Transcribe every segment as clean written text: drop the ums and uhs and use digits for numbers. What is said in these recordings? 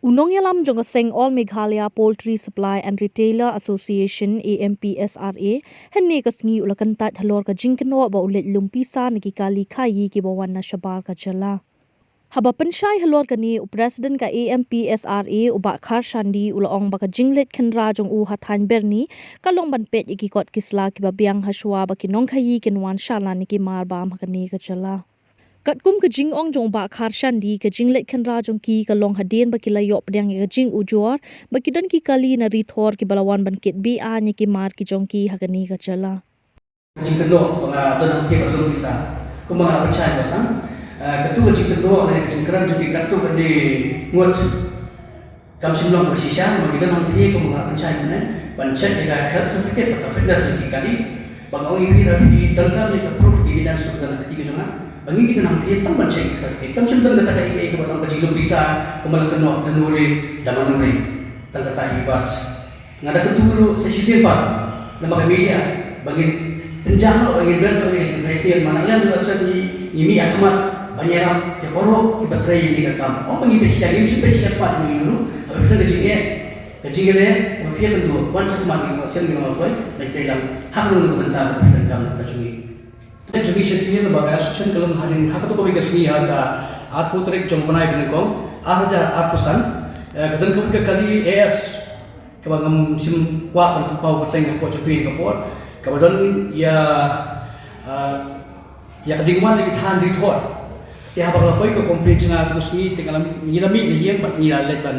Unong yalam jongaseng All Meghalaya Poultry Supply and Retailer Association AMPSRA henne kasngi ulakantat halor ka jingkeno ba ulet lumpisa nakikali khayi ki bawan na shabar ka jala. Haba pensyai halor kani Presiden ka AMPSRA uba khar shandi ulaong baka jinglet khenra jong u hathan berni kalong ban pet ikikot kisla ki babiang haswa baki nong khayi kinwan shala niki mar bam hakani ka jala. Katkum ke jing ong jong ba khar shandi ke jinglet khenra jong ki kalong hadien baki layok pedang ke jing ujor baki dan ki kali na rithor ki balawan ban kit bi a niki mar ki jong ki hakani ka jala. Jika lo donang tiap belum bisa, kumang percaya pasang. Ketua jika lo ada kecengkeran juga ketua kende ngut. Kami sembilan bersisa, bagi donang tiap kumang percaya mana, bancet jika health certificate atau fitness lagi kali, bang orang ini dari tengah mereka proof evidence sudah ketiga jangan. Bagi kita nanti tentang bancet certificate, kami sembilan kata ini kepada orang kecil bisa kembali ke nok dan nuri dan manuri tentang kata hebat. Ngada ketua lo sesi simpan, lembaga media bagi penjama bagi benda bagi saya manakala juga sedih ini Ahmad banyak terborok kita try ini kakam orang bagi besi lagi mesti besi dapat ini dulu tapi kita kecingnya tapi dia tentu wan satu mati pasien dengan apa dan kita hilang hak dulu bentar kita kamu kita cungi kita cungi sedih lembaga asosiasi kalau hari hak itu kami kesini ada aku terik jomponai benengkong ada aku san kadang kami kali AS kebangam sim kuat untuk pau bertengah kau cuci kapor kemudian ya kejinguan lagi tahan di thor ya apa kalau kau komplain cina terus ni tinggal nyilami ni yang bat nyilalet ban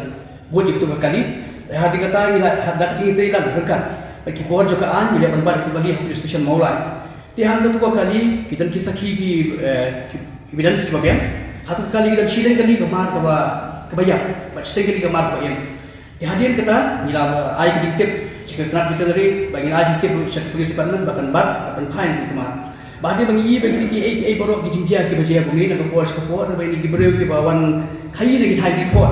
buat itu kali hati kata nyila ada kecing itu ilang dekat bagi pohon juga an bila ban itu kali police station maulai dia hantar tu kali kita kisah ki evidence sebabnya hatu kali kita silen kali kemar kebayang baca kali kemar kebayang dihadir kita nyila ai kedikit jika telah kita dari bagi aji ke polis department bahkan bahkan fine di kemar. Bahkan bagi bagi ki borok ki jinjia ki bajia bumi nak polis kapor bagi ki beriu ki bawan kai lagi thai di thor.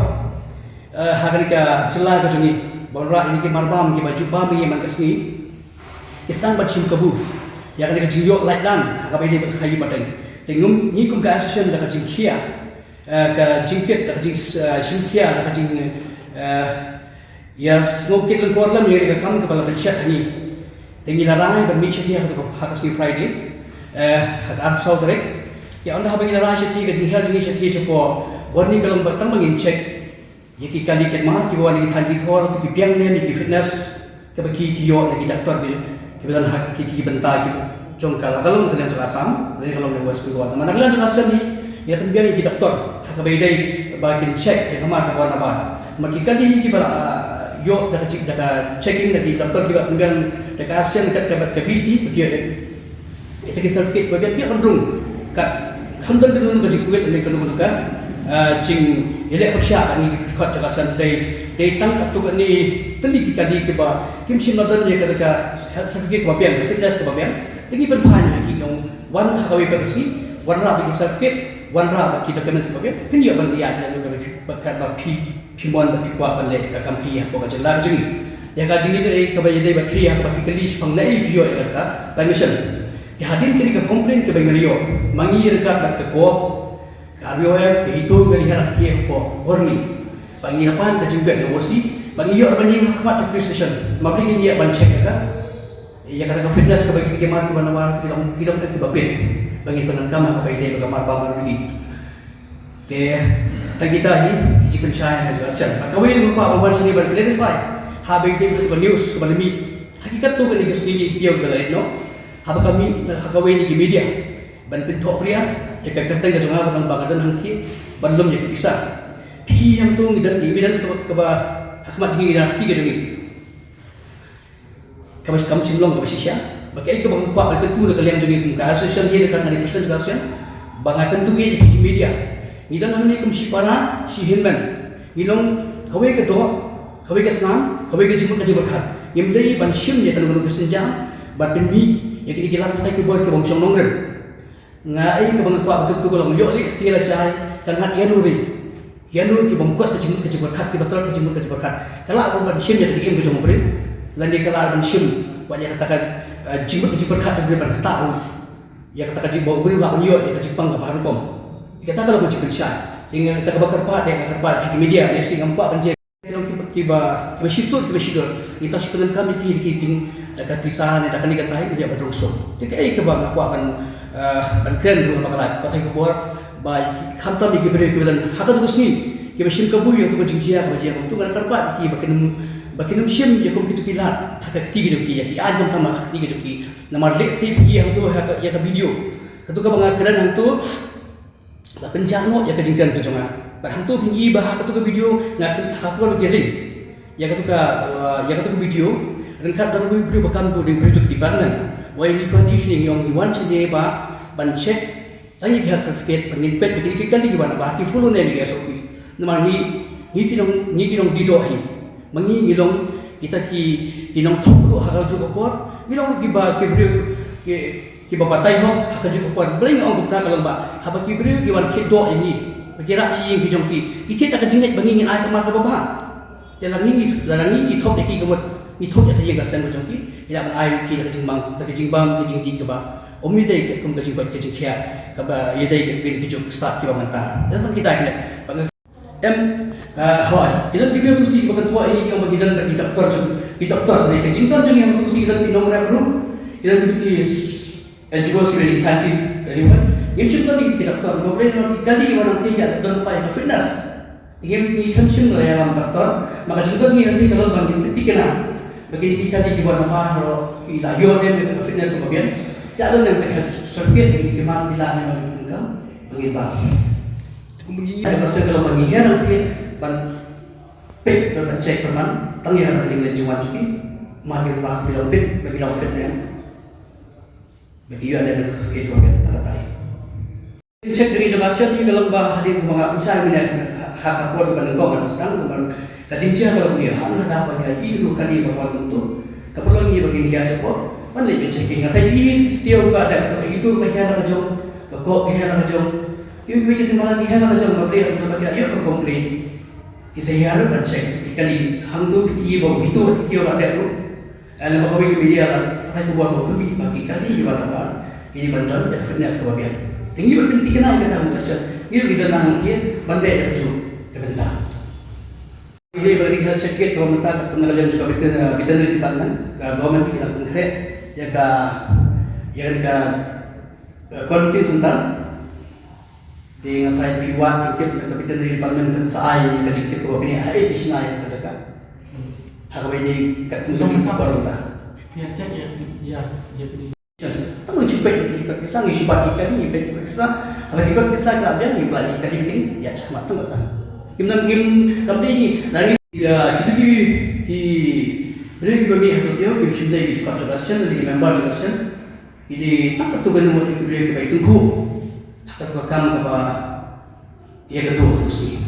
Hagan ka celah ka jungi bonra ini ki marbam ki baju bam ni man kasni. Istang bachim kabu. Ya kan ka jingyok light lan ha bagi di kai badang. Tengum ni kum ka association ka jinkhia ka jingket ka jing sinkhia ka jing ya mungkin lengkor lam yang direkam kepala pencet ini tinggi larangan bermicet dia hak si Friday hak absau direct ya anda habis larangan seti ke jihad ini seti sepo warni kalau bertang bangin cek ya kita kali mah kita wani kita di thor tu piang ni ki fitness ke bagi kiyo lagi doktor bil kebetulan hak kita bentar kita jom kalau kalian jelasam jadi kalau lewat sebuah mana kalian jelasan ni ya penbiang kita doktor hak bedai bagi cek ya kemar kawan apa makika di kita yo dah checking dari doktor kita kemudian dekat ASEAN dekat KBT begitu itu kisah sedikit bagian dia mendung kat hamdan kedua gaji kuat ini kedua juga cing elek bersyak ini kat jelasan dari tangkap tu ni teli kita di keba kimsin modern dia kata certificate bagian fitness bagian tinggi penfahanya kita wan hakawi bagasi wan ra bagi certificate wan ra bagi dokumen sebagai ini yang bantian dan juga bakat bagi Pimon bagi kuat balik akan pihak pokok jelas jadi ya kaji ini kebanyakan dari pihak bagi kelis pengnai video kata permission dihadir kini ke komplain ke bengario mangir kat ke ko KBOF itu dari harap pihak pokok warning pengirapan ke juga nosi bagi yo banyak khidmat police station mabli ini dia bancek kata ya kata fitness ke bagi kemar ke mana kilang ke babin bagi penangkam ke bagi kamar bamar ini ke kita ini jika saya juga siap. Kawin lupa bawa sini berklarify. Habis itu ke news ke mi. Hakikat tu kali kesini dia berlain no. Habis kami kawin di media. Ban pintu pria. Jika kereta ke jangan benang bagadan hangki. Belum jadi bisa. Pi yang tu dan evidence ke hakmat tinggi dan tiga jadi. Kami simlong ke sisya. Bagi ke bang kuat berketu dengan yang jadi muka asosiasi dia dekat dari persen juga asosiasi. Bang akan tu di media. Ida namanya kumsipara si Hinman. Ilong kawai ke doa, kawai ke senam, kawai ke jemput kerja berkat. Yang dari banshim ya kalau guna kesenjang, berpinmi, ya kini kita pakai ke buat ke bangsa nongren. Ngai ke bangsa kuat betul kalau melihat lek sila syai, kangat yanuri ke bangkuat ke jemput kerja berkat, ke betul ke jemput kerja berkat. Kalau orang banshim ya kerja ke jemput beri, lain kalau banshim, banyak katakan jemput kerja berkat terjadi pada tahu. Ya katakan jemput beri bahawa ya kerja pang ke baru kom. Kita kalau macam pensyai, Ingat tak bakar part dia bakar part di media dia sing empat banjir. Kalau kiba shisul kita sepedan kami kiting dekat pisahan dekat ni katai dia berusuk. Jadi ai ke bang aku akan ban kren dulu makalat patai kubur baik khamta mi kibre kiban hakat gusni kiba shim kabu yo tu jingjiya ka dia tu kan karpa ki bakinum shim ya kum kitu kilat hakat tiga joki ya ki ajam tama tiga joki namar lek sip yang tu ya ka video tu ka bang kren hang tu la penjano ya ka jingkan ke jonga barang tu pinji bah ka tu ka video ngak hakul kiring ya ka tu ka video dan kat dalam video bakam ko ding video di banan wai ni conditioning yang iwan chine ba ban check tanya dia certificate ban pet begini kali di mana ba ki follow ne ni SOP namar ni kinong dido ai mangi ngilong kita ki kinong thok lu ha ju ko por ngilong ki ba ki ba batai ho ha ju ko por bring ong ta kalong ba ha ba ki bri ki wan kit do ini kira si yang ki jong ki ti ta ka jinget bangi ngin ai ka mar ka ba dalam ni thok ki ko ni thok ya ka sen jong ki ila ban ai ki ka jing bang ki jing ti ka ba ommi dai ka kum ka jing ba ka jing khia ka ba ye dai ka bin ki jong start ki ba manta dan kita kile hoi kita video tu si bakat tua ini yang bagidan bagi doktor mereka jingkar jeng yang tu si kita di nomor group kita itu juga si dari kantin dari mana yang cuma ni kita doktor boleh nak kali orang kerja dan upaya fitness yang ni kan cuma yang doktor maka juga ni nanti kalau bagi ketika bagi kita di buat apa kalau kita yo dan kita fitness kemudian jangan yang terkait sertifikat bagi kemal di sana yang mengibah ada pasal kalau menghihar nanti ban pek ban cek perman tangi ada tinggal jiwa cuki mahir bah bilang pek bagi lawan fitnya bagi you ada sertifikat juga tak tahu cek dari jelasnya ni kalau bah hadir mengaku saya punya hak apa tu ban kau masih sedang ban kajinja kalau dia hanya dapat itu kali bahwa tentu kalau ini bagi dia siapa mana lebih checking ada ini setiap ada itu kaya ada jom kok kaya ada jom yung kasi malah diha na jang mabli ang baga yo ko complain kasi haro ban check kali hangdo bi bo hito tiyo ra de ro ala ba ko media la ay ko ba ko bi bagi kali yo ba ba ini bandar ya fitness ko ba tinggi ba pinti kana ka ta kasi yo kita nang ki bande ya ju ke benta ini bagi health check ko mata pengajian juga bitan dari departemen government kita konkret ya ka kontin sentar di ngatrai privat tiket ke kapitan dari departemen kan sai ke tiket ko bini ai di sina ya ka jaga ha ko ni ka tulong ka barota ya cek ya beli tamu cepet di ka kisah ngi sipat ikan ni bet kisah apa ikut kisah ka dia ni balik ka ni ya cak matu ka gimana tapi ni lagi ya kita ki beri ko bi hato tio ki sudah itu ka jelaskan dari member jelaskan ini tak tu kan mo itu beri ka itu ku tak kam ka ba ia kedua tu sih